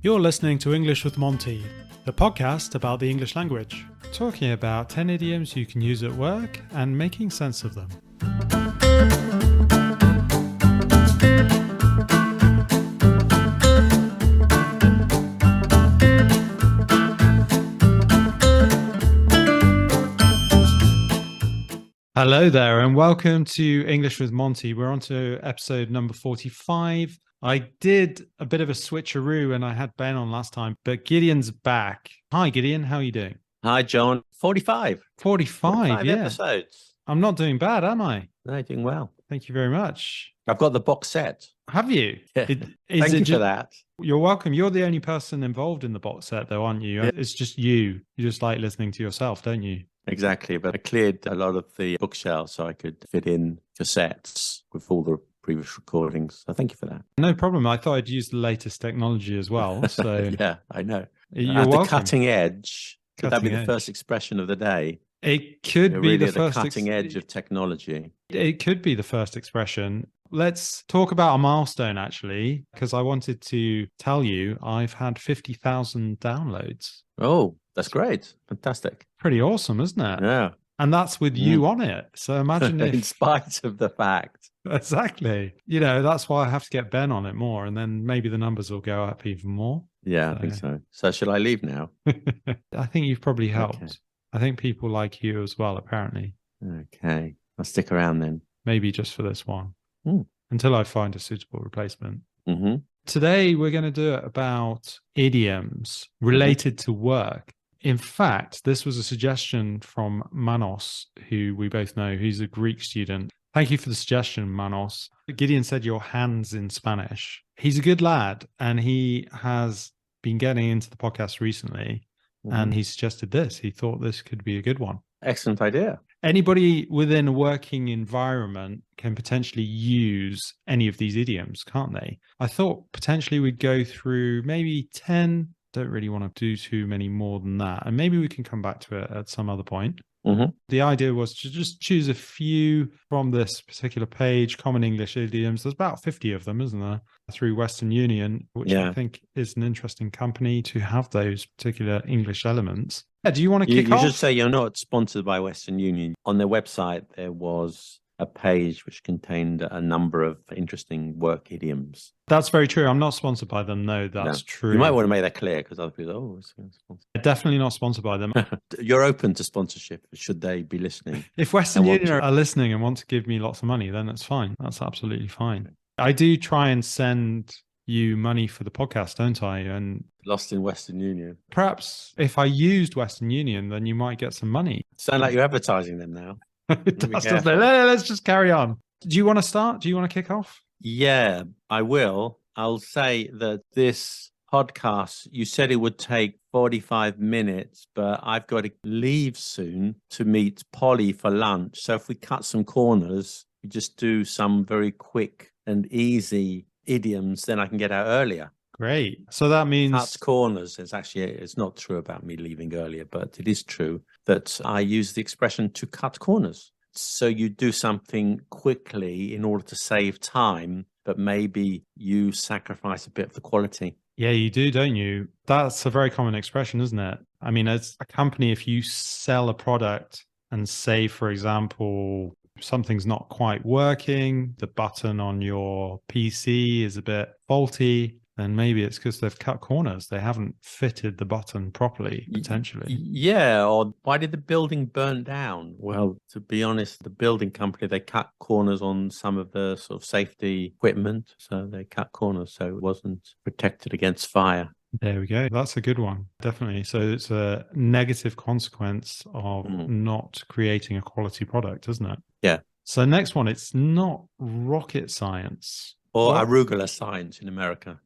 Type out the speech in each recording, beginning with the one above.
You're listening to English with Monty, the podcast about the English language, talking about 10 idioms you can use at work and making sense of them. Hello there and welcome to English with Monty. We're on to episode number 45. I did a bit of a switcheroo and I had Ben on last time, but Gideon's back. Hi, Gideon. How are you doing? Hi, John. 45. 45, yeah. Episodes. I'm not doing bad, am I? No, doing well. Thank you very much. I've got the box set. Have you? Yeah. Thank you for that. You're welcome. You're the only person involved in the box set, though, aren't you? Yeah. It's just you. You just like listening to yourself, don't you? Exactly. But I cleared a lot of the bookshelves so I could fit in cassettes with all the previous recordings. So thank you for that. No problem. I thought I'd use the latest technology as well. So yeah, I know. You're At welcome. the cutting edge. Could that be the edge. First expression of the day? It could You're be really the at first the cutting edge of technology. It could be the first expression. Let's talk about a milestone, actually, because I wanted to tell you I've had 50,000 downloads. Oh, that's great. Fantastic. Pretty awesome, isn't it? Yeah. And that's with you on it. So imagine if... In spite of the fact. Exactly. You know, that's why I have to get Ben on it more. And then maybe the numbers will go up even more. Yeah, I think so. So should I leave now? I think you've probably helped. Okay. I think people like you as well, apparently. Okay. I'll stick around then. Maybe just for this one. Until I find a suitable replacement. Mm-hmm. Today, we're going to do it about idioms related to work. In fact, this was a suggestion from Manos, who we both know. He's a Greek student. Thank you for the suggestion, Manos. Gideon said your hands in Spanish. He's a good lad, and he has been getting into the podcast recently, and he suggested this. He thought this could be a good one. Excellent idea. Anybody within a working environment can potentially use any of these idioms, can't they? I thought potentially we'd go through maybe 10. Don't really want to do too many more than that. And maybe we can come back to it at some other point. The idea was to just choose a few from this particular page, common English idioms. There's about 50 of them, isn't there? Through Western Union, which I think is an interesting company to have those particular English elements. Yeah, do you want to kick off? You should say you're not sponsored by Western Union. On their website, there was a page which contained a number of interesting work idioms. That's very true. I'm not sponsored by them. No, that's true. You might want to make that clear because other people, it's sponsored. Definitely not sponsored by them. You're open to sponsorship, should they be listening. If Western Union are listening and want to give me lots of money, then that's fine. That's absolutely fine. I do try and send you money for the podcast, don't I? And lost in Western Union. Perhaps if I used Western Union, then you might get some money. Sound like you're advertising them now. It does, doesn't it? Let's just carry on. Do you want to start? Do you want to kick off? Yeah, I will. I'll say that this podcast, you said it would take 45 minutes, but I've got to leave soon to meet Polly for lunch. So if we cut some corners, we just do some very quick and easy idioms, then I can get out earlier. Great. So that means... Cut corners. It's not true about me leaving earlier, but it is true that I use the expression to cut corners. So you do something quickly in order to save time, but maybe you sacrifice a bit of the quality. Yeah, you do, don't you? That's a very common expression, isn't it? I mean, as a company, if you sell a product and say, for example, something's not quite working, the button on your PC is a bit faulty, then maybe it's because they've cut corners. They haven't fitted the button properly, potentially. Yeah, or why did the building burn down? Well, to be honest, the building company, they cut corners on some of the sort of safety equipment. So they cut corners so it wasn't protected against fire. There we go. That's a good one. Definitely. So it's a negative consequence of not creating a quality product, isn't it? Yeah. So next one, it's not rocket science. Or arugula science in America.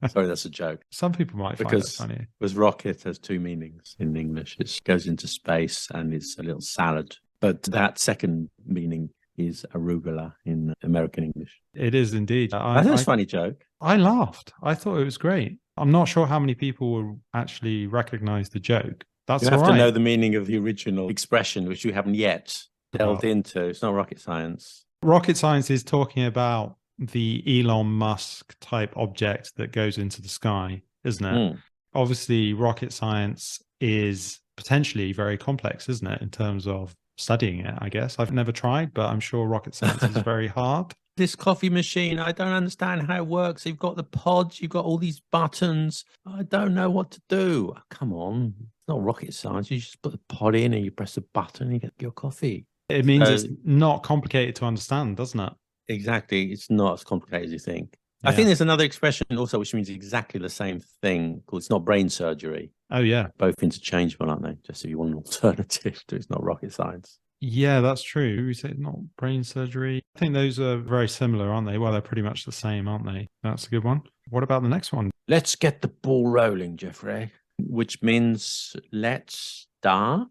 Sorry, that's a joke. Some people might find it funny. Because rocket has two meanings in English. It goes into space and it's a little salad. But that second meaning is arugula in American English. It is indeed. I think it's a funny joke. I laughed. I thought it was great. I'm not sure how many people will actually recognize the joke. That's you have to know the meaning of the original expression, which you haven't yet delved into. It's not rocket science. Rocket science is talking about the Elon Musk type object that goes into the sky, isn't it? Mm. Obviously, rocket science is potentially very complex, isn't it, in terms of studying it, I guess. I've never tried, but I'm sure rocket science is very hard. This coffee machine, I don't understand how it works. You've got the pods, you've got all these buttons. I don't know what to do. Oh, come on. It's not rocket science. You just put the pod in and you press a button and you get your coffee. It means it's not complicated to understand, doesn't it? Exactly. It's not as complicated as you think. I Yeah. think there's another expression also which means exactly the same thing called it's not brain surgery. Oh, yeah. Both interchangeable, aren't they? Just if you want an alternative to it's not rocket science. Yeah, that's true. We say not brain surgery. I think those are very similar, aren't they? Well, they're pretty much the same, aren't they? That's a good one. What about the next one? Let's get the ball rolling, Jeffrey, which means let's start.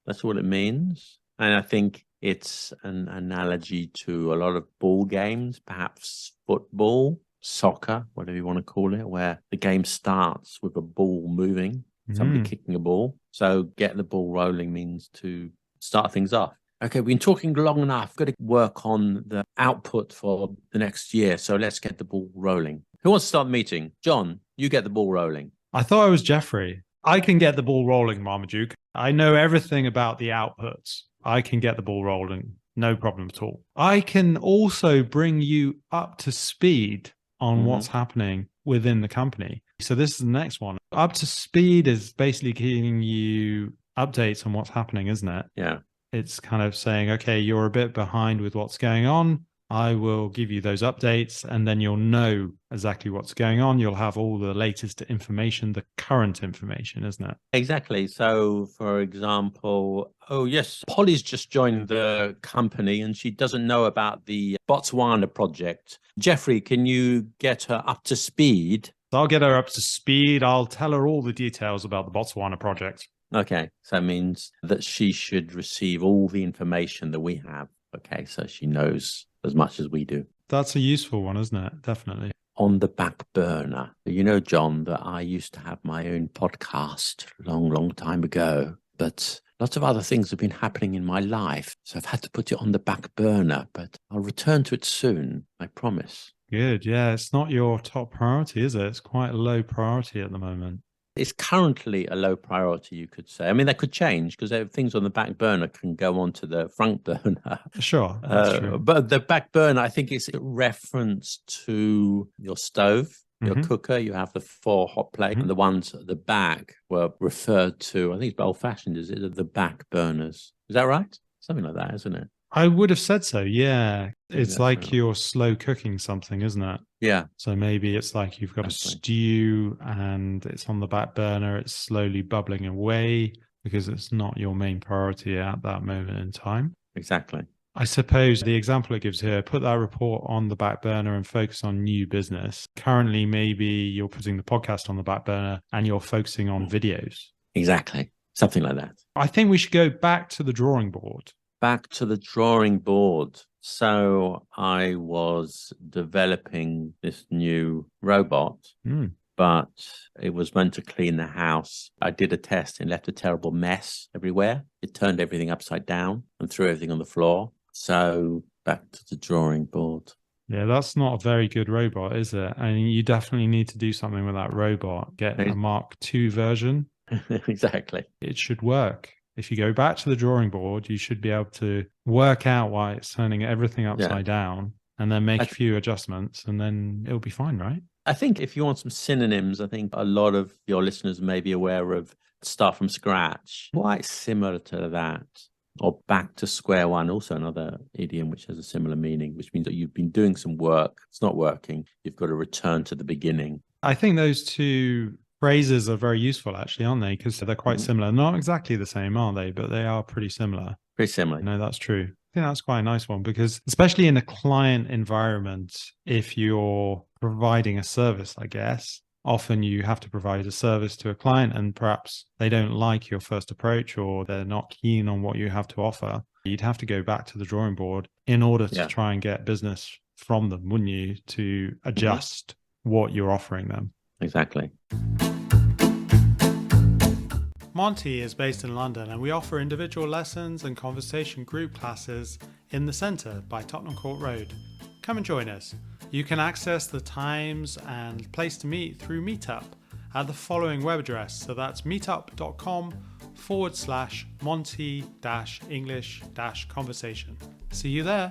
That's what it means. And I think it's an analogy to a lot of ball games, perhaps football, soccer, whatever you want to call it, where the game starts with a ball moving, somebody kicking a ball. So get the ball rolling means to start things off. Okay, we've been talking long enough. Got to work on the output for the next year. So let's get the ball rolling. Who wants to start the meeting? John, you get the ball rolling. I thought I was Jeffrey. I can get the ball rolling, Marmaduke. I know everything about the outputs. I can get the ball rolling. No problem at all. I can also bring you up to speed on what's happening within the company. So this is the next one. Up to speed is basically giving you updates on what's happening, isn't it? Yeah. It's kind of saying, okay, you're a bit behind with what's going on. I will give you those updates and then you'll know exactly what's going on. You'll have all the latest information, the current information, isn't it? Exactly. So, for example, oh, yes, Polly's just joined the company and she doesn't know about the Botswana project. Jeffrey, can you get her up to speed? I'll get her up to speed. I'll tell her all the details about the Botswana project. Okay. So it means that she should receive all the information that we have. Okay. So she knows as much as we do. That's a useful one, isn't it? Definitely. On the back burner. You know, John, that I used to have my own podcast long time ago, but lots of other things have been happening in my life. So I've had to put it on the back burner, but I'll return to it soon. I promise. Good. Yeah. It's not your top priority, is it? It's quite a low priority at the moment. It's currently a low priority, you could say. I mean, that could change because things on the back burner can go onto the front burner. Sure, that's true. But the back burner, I think, is a reference to your stove, your cooker. You have the 4 hot plate, and the ones at the back were referred to, I think it's old-fashioned, is it? The back burners. Is that right? Something like that, isn't it? I would have said so, yeah. It's like right. you're slow cooking something, isn't it? Yeah. So maybe it's like you've got a stew and it's on the back burner, it's slowly bubbling away because it's not your main priority at that moment in time. Exactly. I suppose the example it gives here, put that report on the back burner and focus on new business. Currently, maybe you're putting the podcast on the back burner and you're focusing on videos. Exactly. Something like that. I think we should go back to the drawing board. Back to the drawing board. So I was developing this new robot, but it was meant to clean the house. I did a test and left a terrible mess everywhere. It turned everything upside down and threw everything on the floor. So back to the drawing board. Yeah, that's not a very good robot, is it? And you definitely need to do something with that robot. Get a Mark II version. Exactly. It should work. If you go back to the drawing board, you should be able to work out why it's turning everything upside down and then make a few adjustments and then it'll be fine, right? I think if you want some synonyms, I think a lot of your listeners may be aware of start from scratch. Quite similar to that. Or back to square one, also another idiom which has a similar meaning, which means that you've been doing some work. It's not working. You've got to return to the beginning. I think those two phrases are very useful, actually, aren't they? Because they're quite similar. Not exactly the same, are they? But they are pretty similar. Pretty similar. No, that's true. I think that's quite a nice one because especially in a client environment, if you're providing a service, I guess, often you have to provide a service to a client and perhaps they don't like your first approach or they're not keen on what you have to offer. You'd have to go back to the drawing board in order to try and get business from them, wouldn't you, to adjust what you're offering them. Exactly. Monty is based in London and we offer individual lessons and conversation group classes in the centre by Tottenham Court Road. Come and join us. You can access the times and place to meet through Meetup at the following web address. So that's meetup.com/Monty-English-conversation. See you there.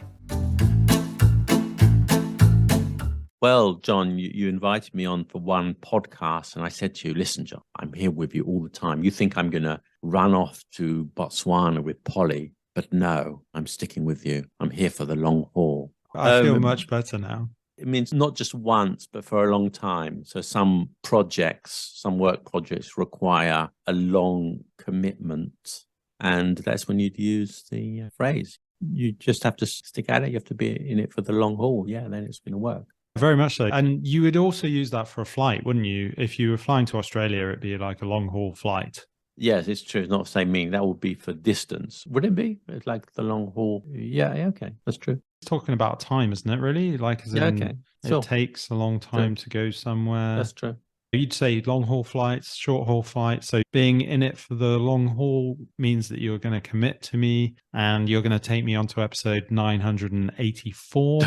Well, John, you invited me on for one podcast, and I said to you, listen, John, I'm here with you all the time. You think I'm going to run off to Botswana with Polly, but no, I'm sticking with you. I'm here for the long haul. I feel much better now. It means not just once, but for a long time. So some work projects require a long commitment. And that's when you'd use the phrase. You just have to stick at it. You have to be in it for the long haul. Yeah, then it's going to work. Very much so. And you would also use that for a flight, wouldn't you? If you were flying to Australia, it'd be like a long haul flight. Yes, it's true. It's not the same meaning. That would be for distance. Would it be? It's like the long haul. Yeah, okay. That's true. It's talking about time, isn't it, really? Like, as in, okay. Sure. It takes a long time to go somewhere. That's true. You'd say long haul flights, short haul flights. So being in it for the long haul means that you're going to commit to me and you're going to take me on to episode 984.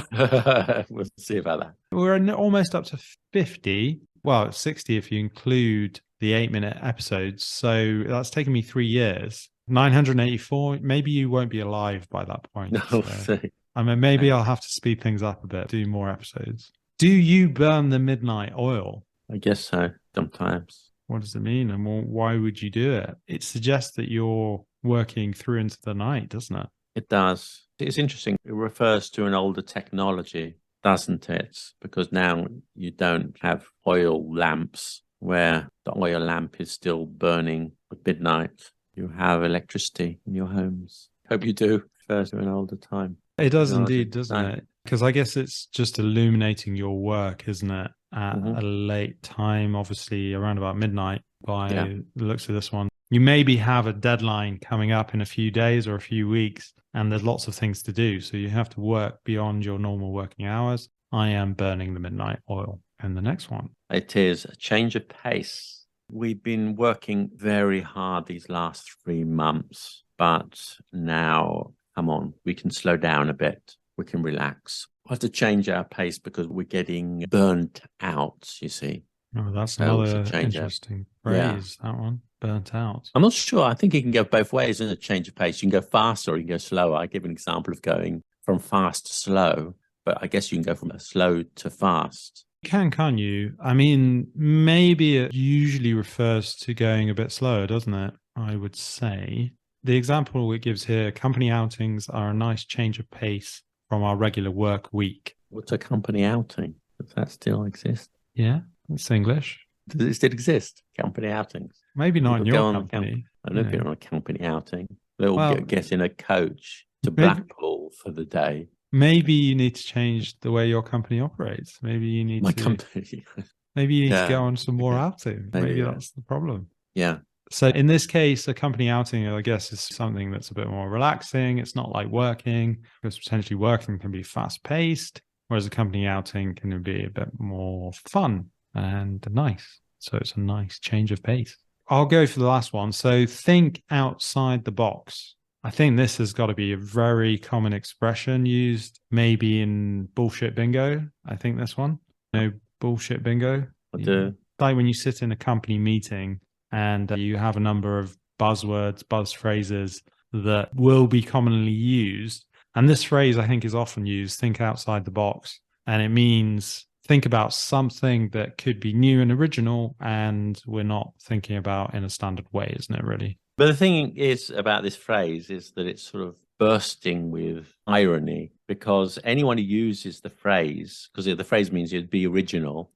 We'll see about that. We're almost up to 50. Well, 60 if you include the 8-minute episodes. So that's taken me 3 years. 984, maybe you won't be alive by that point. No, so. I mean, maybe I'll have to speed things up a bit, do more episodes. Do you burn the midnight oil? I guess so, sometimes. What does it mean? And why would you do it? It suggests that you're working through into the night, doesn't it? It does. It's interesting. It refers to an older technology, doesn't it? Because now you don't have oil lamps where the oil lamp is still burning at midnight. You have electricity in your homes. Hope you do. It refers to an older time. It does indeed, doesn't it? Because I guess it's just illuminating your work, isn't it? At a late time, obviously around about midnight by the looks of this one. You maybe have a deadline coming up in a few days or a few weeks, and there's lots of things to do. So you have to work beyond your normal working hours. I am burning the midnight oil. And the next one. It is a change of pace. We've been working very hard these last 3 months, but now, come on, we can slow down a bit. We can relax. We have to change our pace because we're getting burnt out, you see. Oh, that's another interesting phrase, that one. Burnt out. I'm not sure. I think it can go both ways in a change of pace. You can go faster or you can go slower. I give an example of going from fast to slow, but I guess you can go from slow to fast. Can't you? I mean, maybe it usually refers to going a bit slower, doesn't it? I would say. The example it gives here, company outings are a nice change of pace from our regular work week. What's a company outing? Does that still exist? Yeah, it's English. Does it still exist? Company outings? Maybe not in your company. I know people on a company outing. They'll get in a coach to Blackpool for the day. Maybe you need to change the way your company operates. Maybe you need Maybe you need to go on some more outing. Maybe that's the problem. Yeah. So in this case, a company outing, I guess, is something that's a bit more relaxing. It's not like working, because potentially working can be fast-paced, whereas a company outing can be a bit more fun and nice. So it's a nice change of pace. I'll go for the last one. So think outside the box. I think this has got to be a very common expression used maybe in bullshit bingo. I think this one. No bullshit bingo. I do. Like when you sit in a company meeting and you have a number of buzzwords, buzz phrases that will be commonly used. And this phrase, I think, is often used, think outside the box. And it means think about something that could be new and original and we're not thinking about in a standard way, isn't it, really? But the thing is about this phrase is that it's sort of bursting with irony, because anyone who uses the phrase, because the phrase means you'd be original,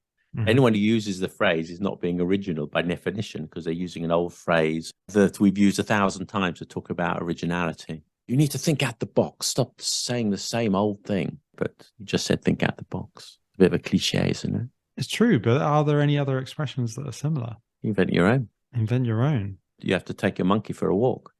anyone who uses the phrase is not being original by definition, because they're using an old phrase that we've used 1,000 times to talk about originality. You need to think out the box. Stop saying the same old thing. But you just said think out the box. It's a bit of a cliche, isn't it? It's true, but are there any other expressions that are similar? Invent your own. Invent your own. You have to take your monkey for a walk.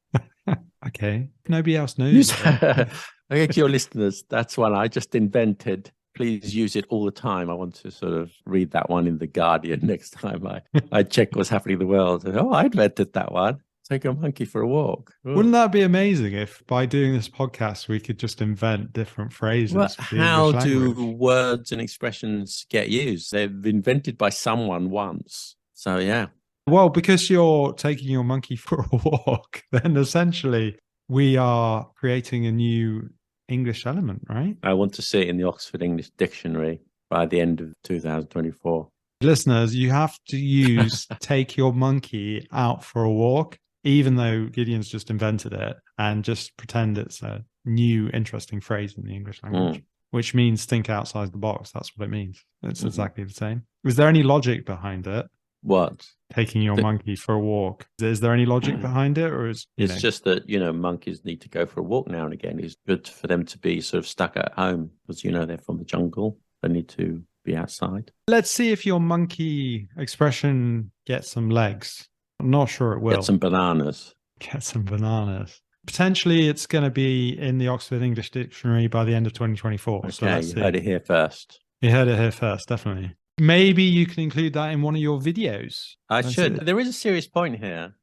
Okay. Nobody else knows. Okay, to your listeners, that's one I just invented. Please use it all the time. I want to sort of read that one in The Guardian next time I check what's happening in the world. Oh, I invented that one. Take a monkey for a walk. Wouldn't that be amazing if by doing this podcast, we could just invent different phrases Well, for the how English do language? words and expressions get used? They've been invented by someone once. So, yeah. Well, because you're taking your monkey for a walk, then essentially we are creating a new English element, right? I want to see it in the Oxford English Dictionary by the end of 2024. Listeners, you have to use take your monkey out for a walk, even though Gideon's just invented it, and just pretend it's a new interesting phrase in the English language, which means think outside the box. That's what it means. It's exactly the same. Was there any logic behind it? What? Taking your monkey for a walk. Is there any logic behind it, or is it's just that monkeys need to go for a walk now and again? It's good for them to be sort of stuck at home because they're from the jungle. They need to be outside. Let's see if your monkey expression gets some legs. I'm not sure it will. Get some bananas. Get some bananas. Potentially, it's going to be in the Oxford English Dictionary by the end of 2024. Okay, so let's see. You heard it here first. You heard it here first, definitely. Maybe you can include that in one of your videos. I should. There is a serious point here,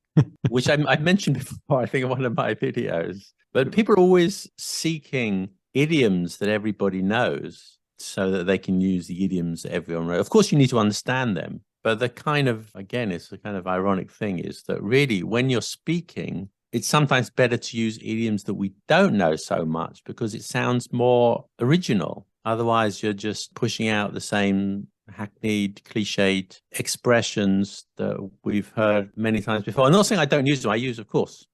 which I mentioned before, I think, in one of my videos. But people are always seeking idioms that everybody knows so that they can use the idioms that everyone knows. Of course, you need to understand them. But it's the kind of ironic thing is that really, when you're speaking, it's sometimes better to use idioms that we don't know so much because it sounds more original. Otherwise, you're just pushing out the same hackneyed, cliched expressions that we've heard many times before. I'm not saying I don't use them. I use, of course.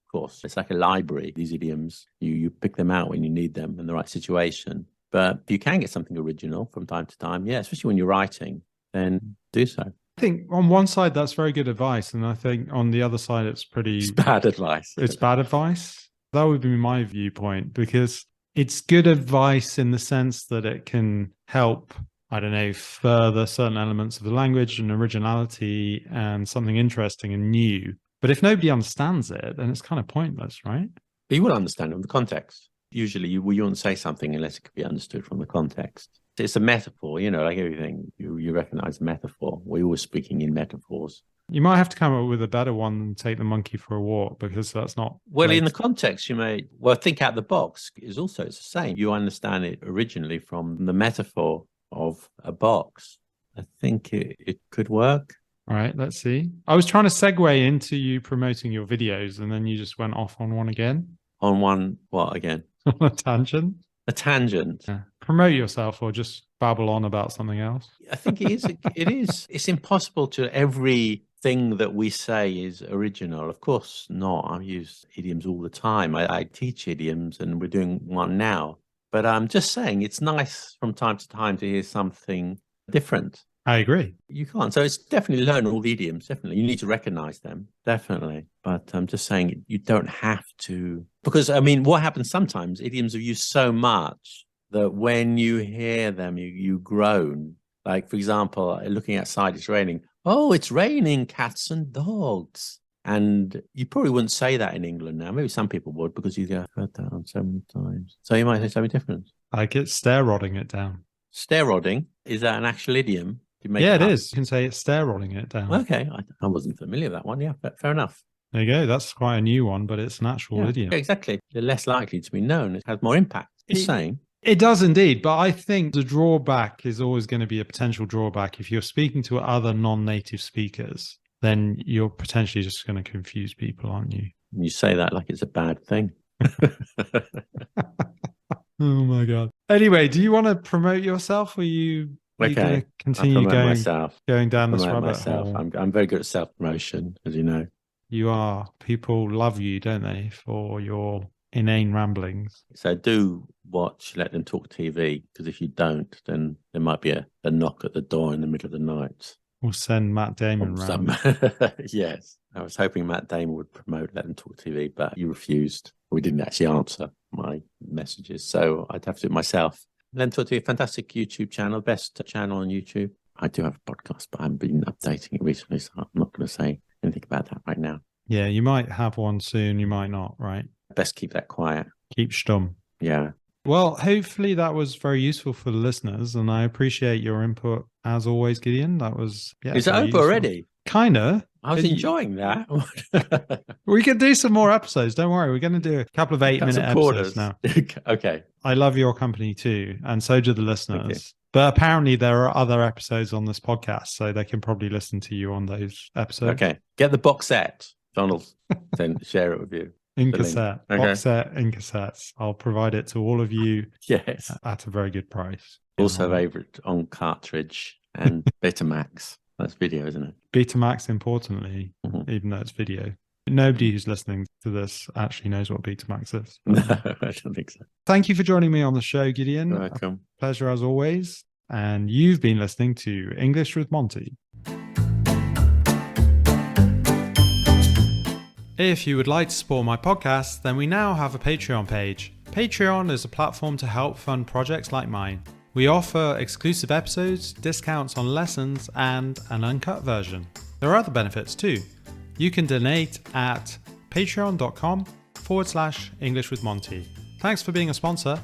It's like a library, these idioms. You pick them out when you need them in the right situation. But you can get something original from time to time. Yeah, especially when you're writing, then do so. I think on one side, that's very good advice. And I think on the other side, it's bad advice. It's bad advice. That would be my viewpoint because it's good advice in the sense that it can help, I don't know, further certain elements of the language and originality and something interesting and new. But if nobody understands it, then it's kind of pointless, right? But you will understand it in the context. Usually you wouldn't say something unless it could be understood from the context. It's a metaphor, like everything. You recognize a metaphor. We're always speaking in metaphors. You might have to come up with a better one than take the monkey for a walk because that's not... Well, in the context, you may... Well, think out the box it's the same. You understand it originally from the metaphor of a box. I think it could work. All right, let's see. I was trying to segue into you promoting your videos and then you just went off on one again. On one, what again? On a tangent. A tangent. Yeah. Promote yourself or just babble on about something else. I think it is. It's impossible to everything that we say is original. Of course not. I use idioms all the time. I teach idioms and we're doing one now. But I'm just saying it's nice from time to time to hear something different. I agree. You can't. So it's definitely learn all the idioms. Definitely. You need to recognize them. Definitely. But I'm just saying you don't have to. Because, what happens sometimes, idioms are used so much that when you hear them, you groan. Like, for example, looking outside, it's raining. Oh, it's raining cats and dogs. And you probably wouldn't say that in England now. Maybe some people would because you've heard that on so many times. So you might say something different. Like it's stair-rodding it down. Stair-rodding? Is that an actual idiom? Yeah, it is. You can say it's stair-rodding it down. Okay. I wasn't familiar with that one. Yeah, fair enough. There you go. That's quite a new one, but it's an actual idiom. Yeah, exactly. They're less likely to be known. It has more impact. Just saying. It does indeed. But I think the drawback is always going to be a potential drawback. If you're speaking to other non-native speakers, then you're potentially just going to confuse people, aren't you? You say that like it's a bad thing. Oh, my God. Anyway, do you want to promote yourself or are you going to continue going down this rabbit hole? I'm very good at self-promotion, as you know. You are. People love you, don't they, for your inane ramblings. So do watch Let Them Talk TV, because if you don't, then there might be a knock at the door in the middle of the night. We'll send Matt Damon round. Yes. I was hoping Matt Damon would promote Let Them Talk TV, but he refused. We didn't actually answer my messages, so I'd have to do it myself. Let Them Talk TV, fantastic YouTube channel, best channel on YouTube. I do have a podcast, but I haven't been updating it recently, so I'm not going to say anything about that right now. Yeah, you might have one soon, you might not, right? Best keep that quiet. Keep stum. Yeah. Well, hopefully that was very useful for the listeners, and I appreciate your input as always, Gideon. That was... Is it over already? Kinda. I was enjoying that. We can do some more episodes. Don't worry. We're going to do a couple of 8-minute episodes now. Okay. I love your company too. And so do the listeners. But apparently there are other episodes on this podcast, so they can probably listen to you on those episodes. Okay. Get the box set. Donald, then share it with you. In cassette. Okay. Box set in cassettes. I'll provide it to all of you. Yes. At a very good price. Also favorite on cartridge and Betamax. That's video, isn't it? Betamax, importantly, even though it's video. Nobody who's listening to this actually knows what Betamax is. No, I don't think so. Thank you for joining me on the show, Gideon. You're welcome. A pleasure as always. And you've been listening to English with Monty. If you would like to support my podcast, then we now have a Patreon page. Patreon is a platform to help fund projects like mine. We offer exclusive episodes, discounts on lessons, and an uncut version. There are other benefits too. You can donate at patreon.com/English with Monty. Thanks for being a sponsor,